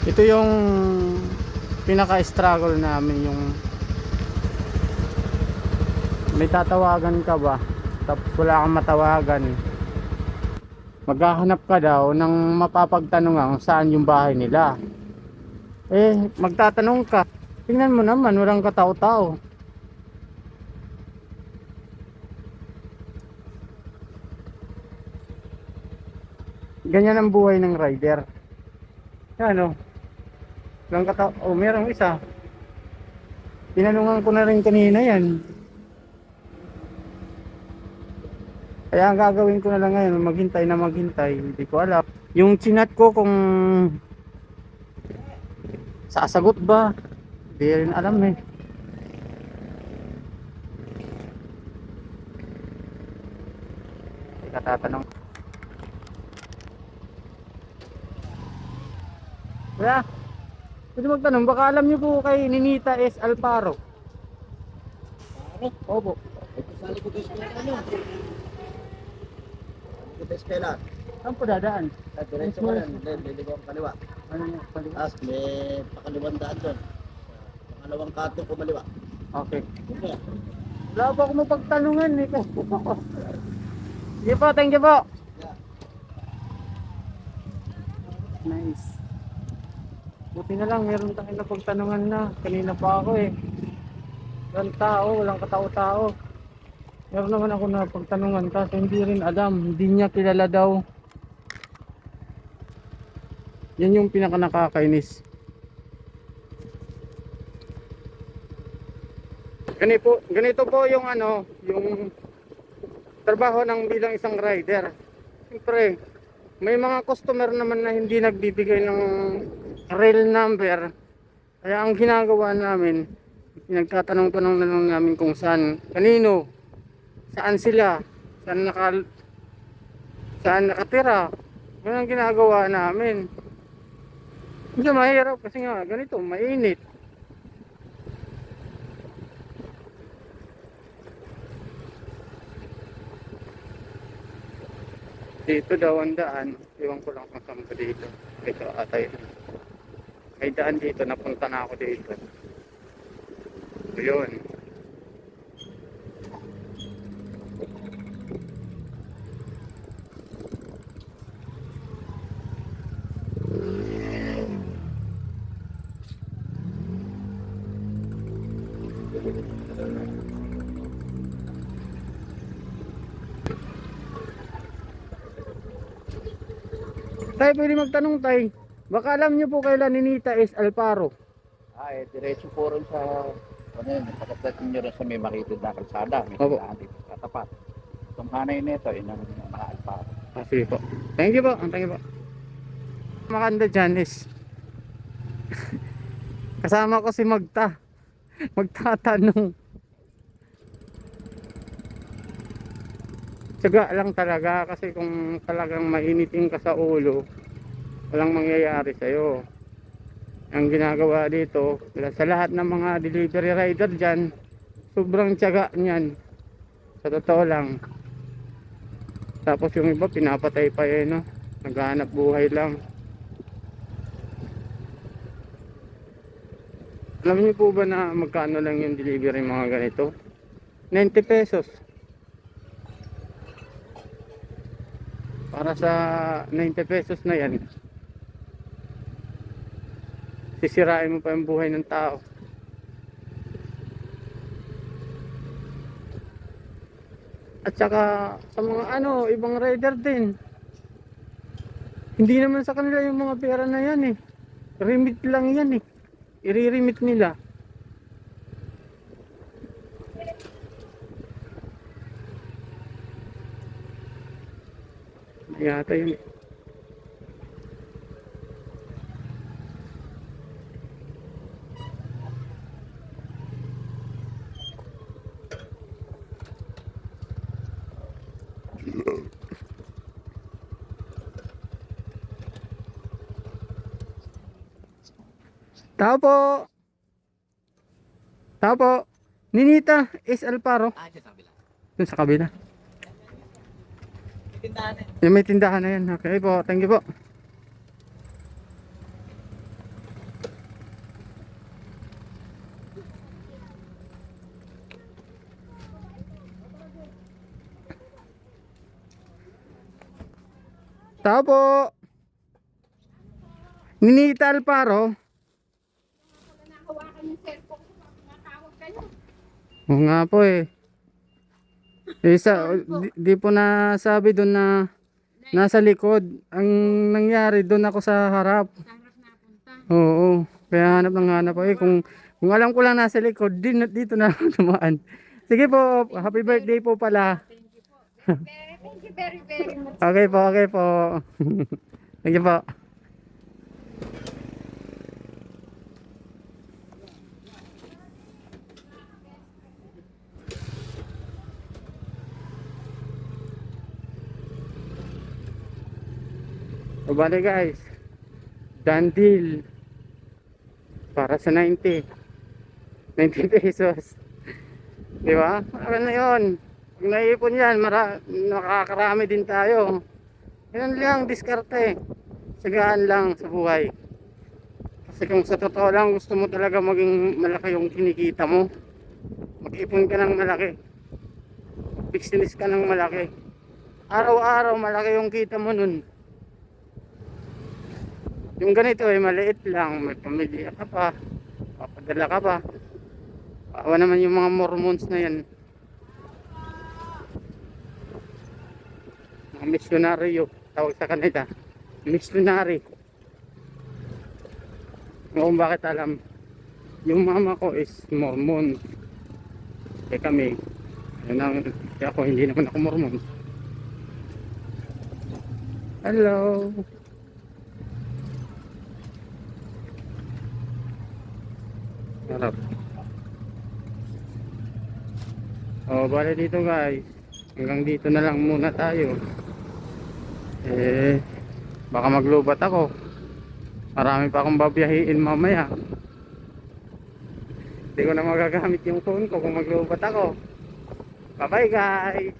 Ito yung pinaka-struggle namin, yung may tatawagan ka ba tapos wala kang matawagan. Maghahanap ka daw ng mapapagtanungan kung saan yung bahay nila. Magtatanong ka, tingnan mo naman walang katao-tao. Ganyan ang buhay ng rider. Yan o, walang katao. Oh, merong isa. Tinanungan ko na rin kanina yan. Kaya ang gagawin ko na lang ngayon, maghintay na maghintay. Hindi ko alam. Yung chinat ko kung sasagot ba, hindi rin alam eh. Hindi ka tatanong. Kaya, pwede magtanong, baka alam niyo po kay Ninita S. Alparo. Opo. Ito sa likod ng eskwela nyo. Likod ng eskwela. Saan po dadaan? Sa diretso ko yan. Liligaw ang kaliwa. Ano yung paliwa? Tapos may pakaliwang daan doon. Pangalawang kato kumaliwa. Okay. Okay. Wala pa ako mapagtanungan eh. Sige po, thank you po. Yeah. Nice. Buti na lang, meron tayong napagtanungan na. Kanina pa ako eh. Walang tao, walang katao-tao. Meron naman ako na pagtanungan kasi hindi rin alam. Hindi niya kilala daw. Yan yung pinaka nakakainis. Ganito po yung ano, yung trabaho ng bilang isang rider. Siyempre, may mga customer naman na hindi nagbibigay ng rail number. Kaya ang ginagawa namin, nagtatanong-tanong na lang namin kung saan, kanino, saan sila, saan nakatira. Yan ang ginagawa namin. Hindi mahirap kasi nga ganito, mainit. Dito daw ang daan. Iwan ko lang kung saan ba dito. Ito atay. May daan dito. Napunta na ako dito. So yun. Tay, pwede magtanong tay. Baka alam niyo po kailan Ninita S. Alparo. Diretso po rin sa ano yun, pagkatatin nyo rin sa may makitid na kalsada. May Opo. tindahan dito sa tapat. Itong hanay nito, yun ang mga alparo. Sige po. Thank you po. Thank you po. Makanda dyan is kasama ko si Magta. Magtatanong. Tiyaga lang talaga kasi kung talagang mainitin ka sa ulo, walang mangyayari sa'yo. Ang ginagawa dito, sa lahat ng mga delivery rider dyan, sobrang tiyaga niyan. Sa totoo lang. Tapos yung iba pinapatay pa eh, no? Naghahanap buhay lang. Alam niyo po ba na magkano lang yung delivery mga ganito? 90 pesos. Para sa 90 pesos na yan, sisirain mo pa yung buhay ng tao. At saka sa mga ano, ibang rider din. Hindi naman sa kanila yung mga pera na yan eh. Remit lang yan eh. I-remit nila. Yata yun. Tao po. Tao po. Ninita S. Alparo. Dyan sa kabila. Dun sa kabila. Tindahan eh. Yung may tindahan na yan. Okay po. Thank you po. Tao po. Ninita Alparo. Hawakan yung cellphone ko, natawag kayo. Oo nga po eh. Di po nasabi doon na nasa likod. Ang nangyari doon ako sa harap. Sa harap napunta. Oo. Kaya hanap ng hanap po eh. Kung alam ko lang nasa likod, dito na ako tumaan. Sige po, happy birthday po pala. Thank you po. Thank you very, very much. Okay po, okay po. Thank you po. So bale guys, done deal para sa 90 pesos. Di ba? Ano na yun? Pag naipon yan, nakakarami din tayo. Yan lang, diskarte. Sagaan lang sa buhay. Kasi kung sa totoo lang gusto mo talaga maging malaki yung kinikita mo, mag-ipon ka ng malaki, business ka ng malaki, araw-araw malaki yung kita mo nun. Yung ganito ay maliit lang, may pamilya ka pa, papadala ka pa. Awa naman yung mga Mormons na yan, mga misyonaryo tawag sa kanila, missionary. Kung bakit alam, yung mama ko is Mormon, eh kami ako hindi naman ako Mormon. Hello. Harap. Oh, bale dito guys. Hanggang dito na lang muna tayo. Baka maglubat ako. Marami pa akong babiyahiin mamaya. Hindi ko na magagamit yung phone ko kung maglubat ako. Bye bye guys.